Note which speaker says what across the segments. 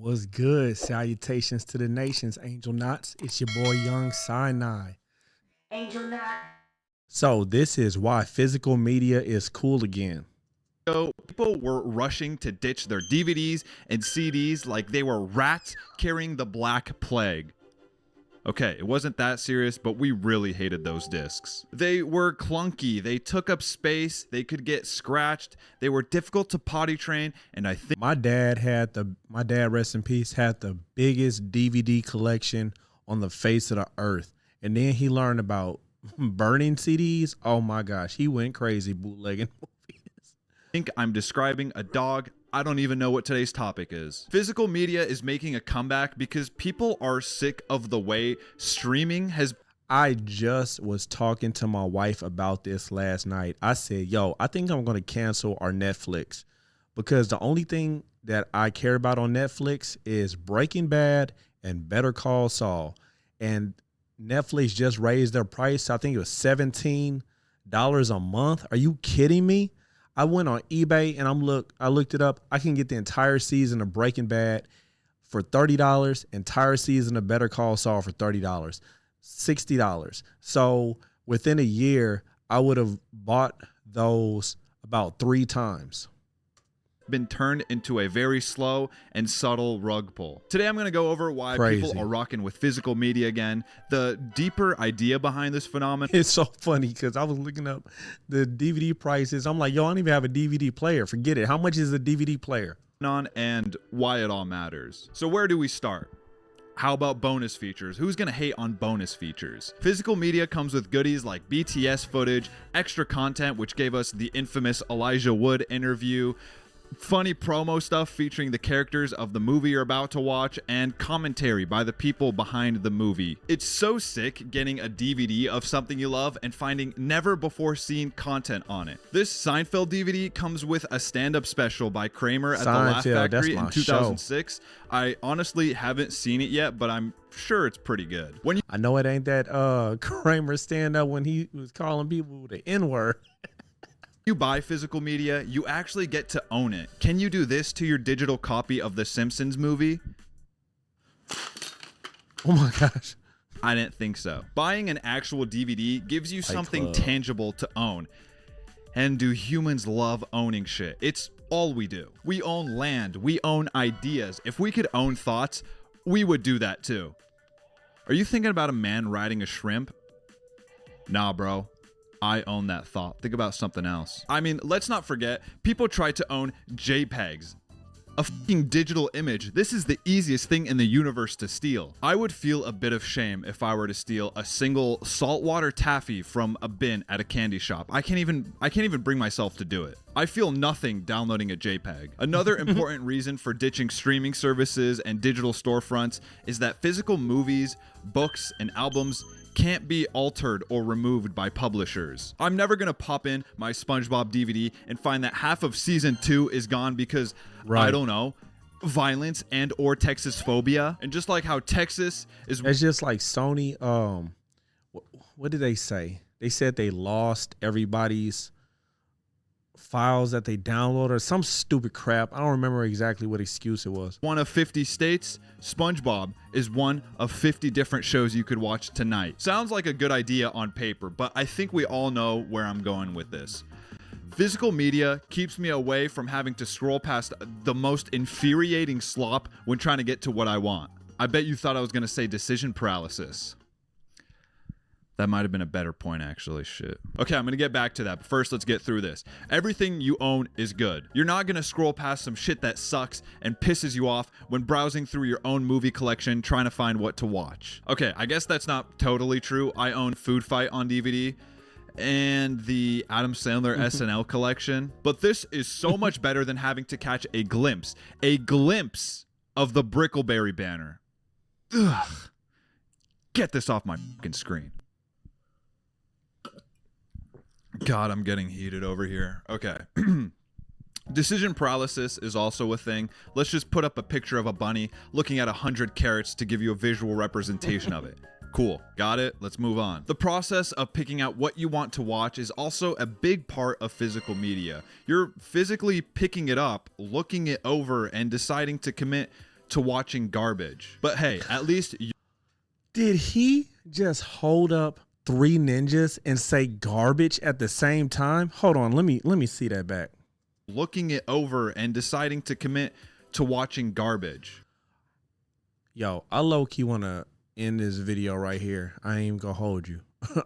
Speaker 1: What's good? Salutations to the nations, Angel Knots. It's your boy Young Sinai.
Speaker 2: Angel Knot.
Speaker 1: So this is why physical media is cool again.
Speaker 3: So people were rushing to ditch their DVDs and CDs like they were rats carrying the Black Plague. Okay, it wasn't that serious, but we really hated those discs. They were clunky, they took up space, they could get scratched, they were difficult to potty train, and I think
Speaker 1: My dad, rest in peace, had the biggest DVD collection on the face of the earth. And then he learned about burning CDs. Oh my gosh, he went crazy bootlegging movies.
Speaker 3: I'm describing a dog. I don't even know what today's topic is. Physical media is making a comeback because people are sick of the way streaming has.
Speaker 1: I just was talking to my wife about this last night. I said, yo, I think I'm going to cancel our Netflix because the only thing that I care about on Netflix is Breaking Bad and Better Call Saul. And Netflix just raised their price. I think it was $17 a month. Are you kidding me? I went on eBay and I looked it up. I can get the entire season of Breaking Bad for $30, entire season of Better Call Saul for $30, $60. So within a year, I would have bought those about 3 times.
Speaker 3: Been turned into a very slow and subtle rug pull. Today I'm going to go over why
Speaker 1: Crazy.
Speaker 3: people are rocking with physical media again, the deeper idea behind this phenomenon.
Speaker 1: It's so funny because I was looking up the DVD prices. I'm like, yo, I don't even have a DVD player. Forget it. How much is a DVD player?
Speaker 3: And why it all matters. So where do we start? How about bonus features? Who's gonna hate on bonus features? Physical media comes with goodies like BTS footage, extra content, which gave us the infamous Elijah Wood interview, funny promo stuff featuring the characters of the movie you're about to watch, and commentary by the people behind the movie. It's so sick getting a DVD of something you love and finding never before seen content on it. This Seinfeld DVD comes with a stand-up special by Kramer at the Laugh Factory in 2006. I honestly haven't seen it yet, but I'm sure it's pretty good.
Speaker 1: I know it ain't that Kramer stand-up when he was calling people the N-word.
Speaker 3: You buy physical media, you actually get to own it. Can you do this to your digital copy of the Simpsons movie?
Speaker 1: Oh my gosh.
Speaker 3: I didn't think so. Buying an actual DVD gives you something tangible to own. And do humans love owning shit? It's all we do. We own land, we own ideas. If we could own thoughts, we would do that too. Are you thinking about a man riding a shrimp? Nah, bro. I own that thought. Think about something else. I mean, let's not forget, people try to own JPEGs. A fucking digital image. This is the easiest thing in the universe to steal. I would feel a bit of shame if I were to steal a single saltwater taffy from a bin at a candy shop. I can't even bring myself to do it. I feel nothing downloading a JPEG. Another important reason for ditching streaming services and digital storefronts is that physical movies, books, and albums can't be altered or removed by publishers. I'm never gonna pop in my SpongeBob DVD and find that half of season 2 is gone because, I don't know, violence and or Texas phobia. And just like how Texas is...
Speaker 1: It's just like Sony, what did they say? They said they lost everybody's files that they downloaded or some stupid crap. I don't remember exactly what excuse it was.
Speaker 3: One of 50 states, SpongeBob is one of 50 different shows you could watch tonight. Sounds like a good idea on paper, but I think we all know where I'm going with this. Physical media keeps me away from having to scroll past the most infuriating slop when trying to get to what I want. I bet you thought I was going to say decision paralysis. That might have been a better point, actually. Shit. Okay, I'm going to get back to that, but first let's get through this. Everything you own is good. You're not going to scroll past some shit that sucks and pisses you off when browsing through your own movie collection trying to find what to watch. Okay, I guess that's not totally true. I own Food Fight on DVD and the Adam Sandler SNL collection, but this is so much better than having to catch a glimpse of the Brickleberry banner. Ugh. Get this off my fucking screen. God, I'm getting heated over here. Okay. Decision paralysis is also a thing. Let's just put up a picture of a bunny looking at 100 carrots to give you a visual representation of it. Cool. Got it? Let's move on. The process of picking out what you want to watch is also a big part of physical media. You're physically picking it up, looking it over, and deciding to commit to watching garbage. But hey, at least
Speaker 1: Did he just hold up 3 ninjas and say garbage at the same time? Hold on, let me see that back.
Speaker 3: looking it over and deciding to commit to watching garbage.
Speaker 1: Yo, I low-key want to end this video right here. I ain't even gonna hold you.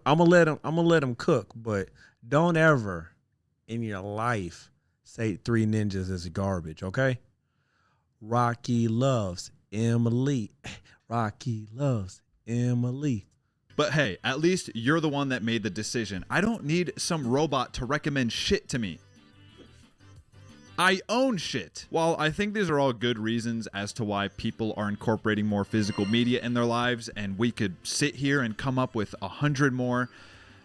Speaker 1: I'm gonna let him cook, but don't ever in your life say 3 ninjas is garbage, okay? Rocky loves Emily. Rocky loves Emily.
Speaker 3: But hey, at least you're the one that made the decision. I don't need some robot to recommend shit to me. I own shit. While I think these are all good reasons as to why people are incorporating more physical media in their lives, and we could sit here and come up with 100 more,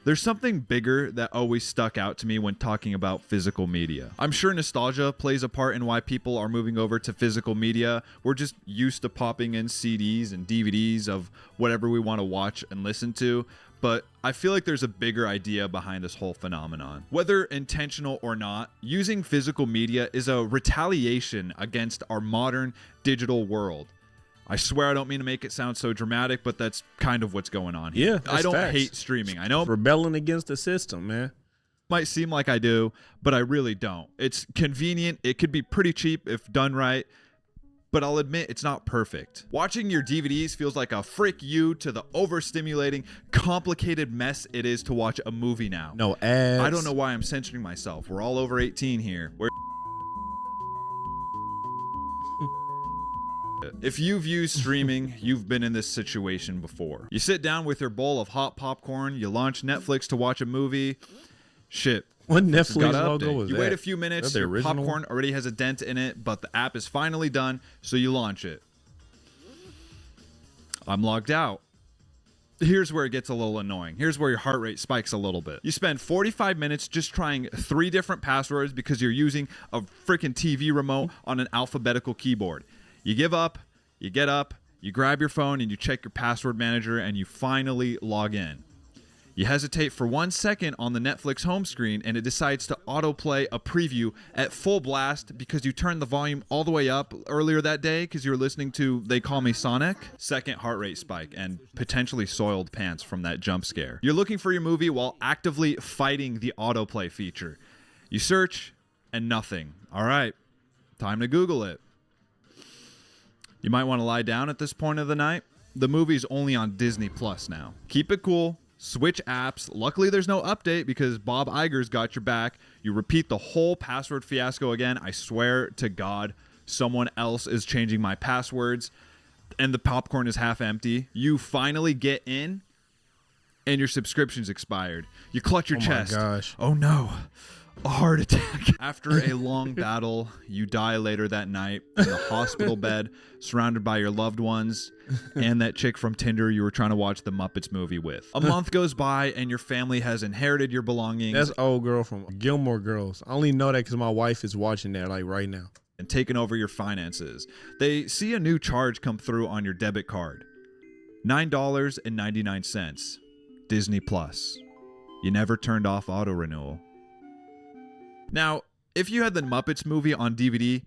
Speaker 3: there's something bigger that always stuck out to me when talking about physical media. I'm sure nostalgia plays a part in why people are moving over to physical media. We're just used to popping in CDs and DVDs of whatever we want to watch and listen to. But I feel like there's a bigger idea behind this whole phenomenon. Whether intentional or not, using physical media is a retaliation against our modern digital world. I swear I don't mean to make it sound so dramatic, but that's kind of what's going on here.
Speaker 1: Yeah,
Speaker 3: I don't
Speaker 1: facts.
Speaker 3: hate streaming. I know
Speaker 1: Rebelling against the system, man.
Speaker 3: might seem like I do, but I really don't. It's convenient. It could be pretty cheap if done right, but I'll admit it's not perfect. Watching your DVDs feels like a frick you to the overstimulating, complicated mess it is to watch a movie now.
Speaker 1: No ads.
Speaker 3: I don't know why I'm censoring myself. We're all over 18 here. If you've used streaming, you've been in this situation before. You sit down with your bowl of hot popcorn, you launch Netflix to watch a movie. Shit.
Speaker 1: What
Speaker 3: Got
Speaker 1: Netflix
Speaker 3: an
Speaker 1: logo
Speaker 3: update.
Speaker 1: was
Speaker 3: You
Speaker 1: that?
Speaker 3: wait a few minutes,
Speaker 1: Is that the
Speaker 3: your
Speaker 1: original?
Speaker 3: popcorn already has a dent in it, but the app is finally done, so you launch it. I'm logged out. Here's where it gets a little annoying. Here's where your heart rate spikes a little bit. You spend 45 minutes just trying 3 different passwords because you're using a freaking TV remote on an alphabetical keyboard. You give up, you get up, you grab your phone and you check your password manager and you finally log in. You hesitate for 1 second on the Netflix home screen and it decides to autoplay a preview at full blast because you turned the volume all the way up earlier that day because you were listening to They Call Me Sonic. Second heart rate spike and potentially soiled pants from that jump scare. You're looking for your movie while actively fighting the autoplay feature. You search and nothing. All right, time to Google it. You might want to lie down at this point of the night. The movie's only on Disney Plus now. Keep it cool. Switch apps. Luckily, there's no update because Bob Iger's got your back. You repeat the whole password fiasco again. I swear to God, someone else is changing my passwords and the popcorn is half empty. You finally get in and your subscription's expired. You clutch your chest.
Speaker 1: Oh my gosh.
Speaker 3: Oh no. A heart attack. After a long battle, you die later that night in the hospital bed, surrounded by your loved ones and that chick from Tinder you were trying to watch the Muppets movie with. A month goes by and your family has inherited your belongings.
Speaker 1: That's old girl from Gilmore Girls. I only know that because my wife is watching that like right now.
Speaker 3: And taken over your finances. They see a new charge come through on your debit card. $9.99. Disney Plus. You never turned off auto renewal. Now, if you had the Muppets movie on DVD,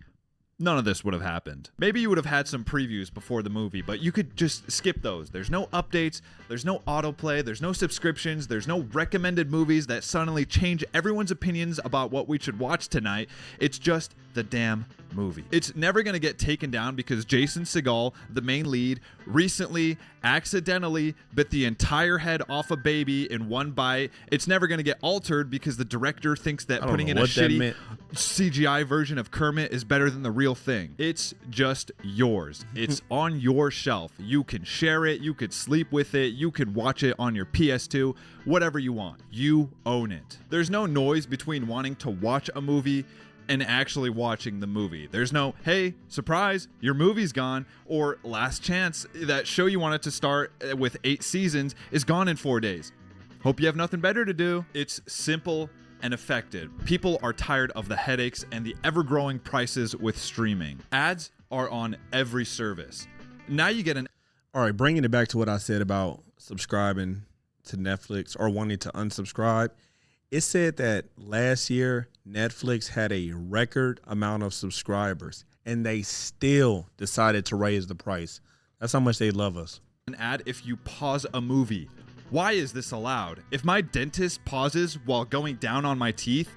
Speaker 3: none of this would have happened. Maybe you would have had some previews before the movie, but you could just skip those. There's no updates, there's no autoplay, there's no subscriptions, there's no recommended movies that suddenly change everyone's opinions about what we should watch tonight. It's just the damn movie. It's never going to get taken down because Jason Segel, the main lead, recently accidentally bit the entire head off a baby in one bite. It's never going to get altered because the director thinks that putting in a shitty CGI version of Kermit is better than the real thing. It's just yours. It's on your shelf. You can share it. You could sleep with it. You could watch it on your PS2, whatever you want. You own it. There's no noise between wanting to watch a movie and actually watching the movie. There's no, hey, surprise, your movie's gone, or last chance, that show you wanted to start with 8 seasons is gone in 4 days. Hope you have nothing better to do. It's simple and effective. People are tired of the headaches and the ever-growing prices with streaming. Ads are on every service. Now you get an...
Speaker 1: All right, bringing it back to what I said about subscribing to Netflix or wanting to unsubscribe. It said that last year, Netflix had a record amount of subscribers. and they still decided to raise the price. That's how much they love us.
Speaker 3: An ad if you pause a movie. Why is this allowed? If my dentist pauses while going down on my teeth,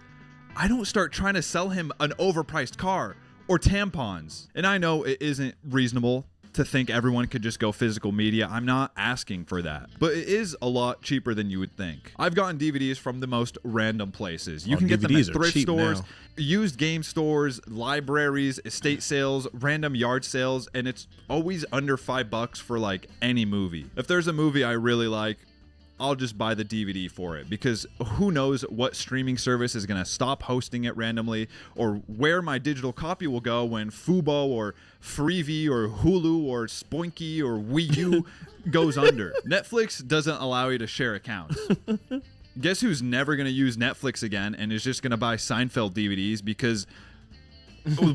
Speaker 3: I don't start trying to sell him an overpriced car or tampons. And I know it isn't reasonable to think everyone could just go physical media. I'm not asking for that, but it is a lot cheaper than you would think. I've gotten DVDs from the most random places. You can get them at thrift stores, used game stores, libraries, estate sales, random yard sales, and it's always under $5 for like any movie. If there's a movie I really like, I'll just buy the DVD for it, because who knows what streaming service is going to stop hosting it randomly, or where my digital copy will go when Fubo or Freevee or Hulu or Spoinky or Wii U goes under. Netflix doesn't allow you to share accounts. Guess who's never going to use Netflix again and is just going to buy Seinfeld DVDs, because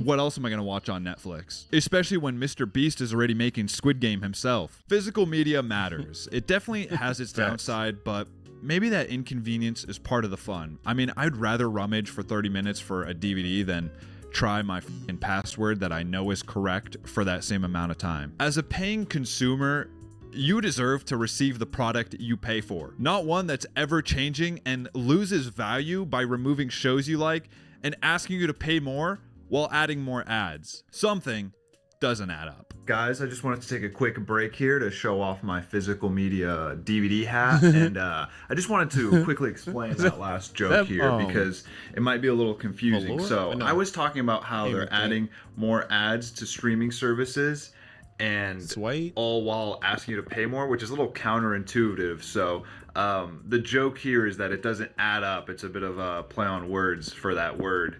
Speaker 3: what else am I going to watch on Netflix? Especially when Mr. Beast is already making Squid Game himself. Physical media matters. It definitely has its downside, but maybe that inconvenience is part of the fun. I mean, I'd rather rummage for 30 minutes for a DVD than try my fucking password that I know is correct for that same amount of time. As a paying consumer, you deserve to receive the product you pay for, not one that's ever changing and loses value by removing shows you like and asking you to pay more while adding more ads. Something doesn't add up.
Speaker 2: Guys, I just wanted to take a quick break here to show off my physical media DVD hat, and I just wanted to quickly explain that last joke here, because it might be a little confusing. So I was talking about how they're adding more ads to streaming services, and all while asking you to pay more, which is a little counterintuitive. So the joke here is that it doesn't add up. It's a bit of a play on words for that word.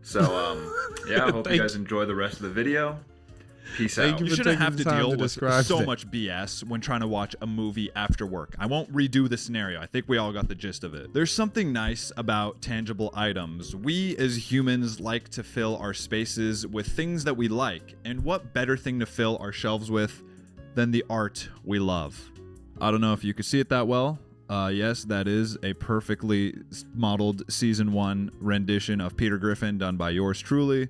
Speaker 2: So, yeah, I hope you guys enjoy the rest of the video. Peace out.
Speaker 3: You shouldn't have to deal with so much BS when trying to watch a movie after work. I won't redo the scenario. I think we all got the gist of it. There's something nice about tangible items. We as humans like to fill our spaces with things that we like. And what better thing to fill our shelves with than the art we love? I don't know if you could see it that well. Yes, that is a perfectly modeled season 1 rendition of Peter Griffin done by yours truly.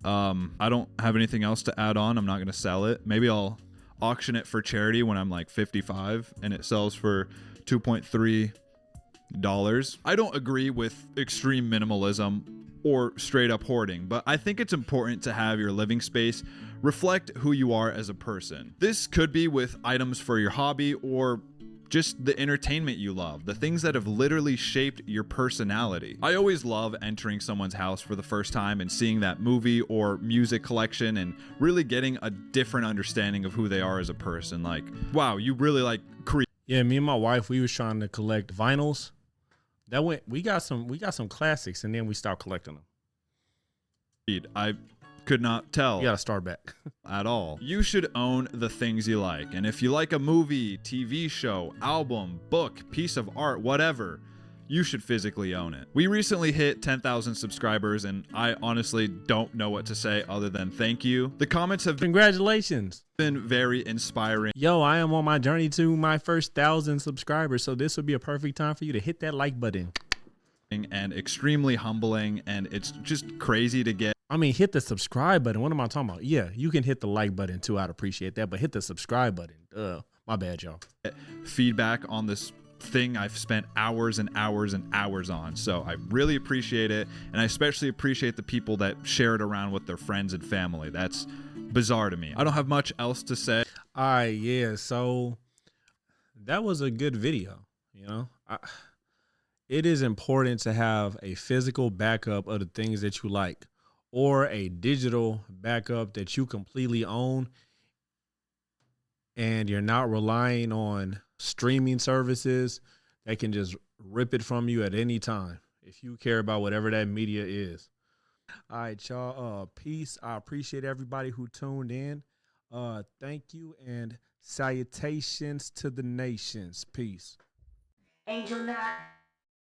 Speaker 3: I don't have anything else to add on. I'm not going to sell it. Maybe I'll auction it for charity when I'm like 55 and it sells for $2.3. I don't agree with extreme minimalism or straight up hoarding, but I think it's important to have your living space reflect who you are as a person. This could be with items for your hobby or just the entertainment you love, the things that have literally shaped your personality. I always love entering someone's house for the first time and seeing that movie or music collection and really getting a different understanding of who they are as a person. Like, wow, you really like Creed.
Speaker 1: Yeah, me and my wife, we was trying to collect vinyls. We got some classics, and then we stopped collecting them.
Speaker 3: I could not tell.
Speaker 1: You gotta start back.
Speaker 3: At all. You should own the things you like. And if you like a movie, TV show, album, book, piece of art, whatever, you should physically own it. We recently hit 10,000 subscribers, and I honestly don't know what to say other than thank you. The comments have
Speaker 1: Congratulations.
Speaker 3: Been very inspiring.
Speaker 1: Yo, I am on my journey to my first 1,000 subscribers, so this would be a perfect time for you to hit that like button.
Speaker 3: And extremely humbling, and it's just crazy to get.
Speaker 1: I mean, hit the subscribe button. What am I talking about? Yeah, you can hit the like button too. I'd appreciate that, but hit the subscribe button. My bad, y'all.
Speaker 3: Feedback on this thing I've spent hours and hours and hours on. So I really appreciate it. And I especially appreciate the people that share it around with their friends and family. That's bizarre to me. I don't have much else to say.
Speaker 1: All right, yeah. So that was a good video. You know, it is important to have a physical backup of the things that you like, or a digital backup that you completely own, and you're not relying on streaming services that can just rip it from you at any time if you care about whatever that media is. All right, y'all. Peace. I appreciate everybody who tuned in. Thank you, and salutations to the nations. Peace.
Speaker 4: Angel Knot.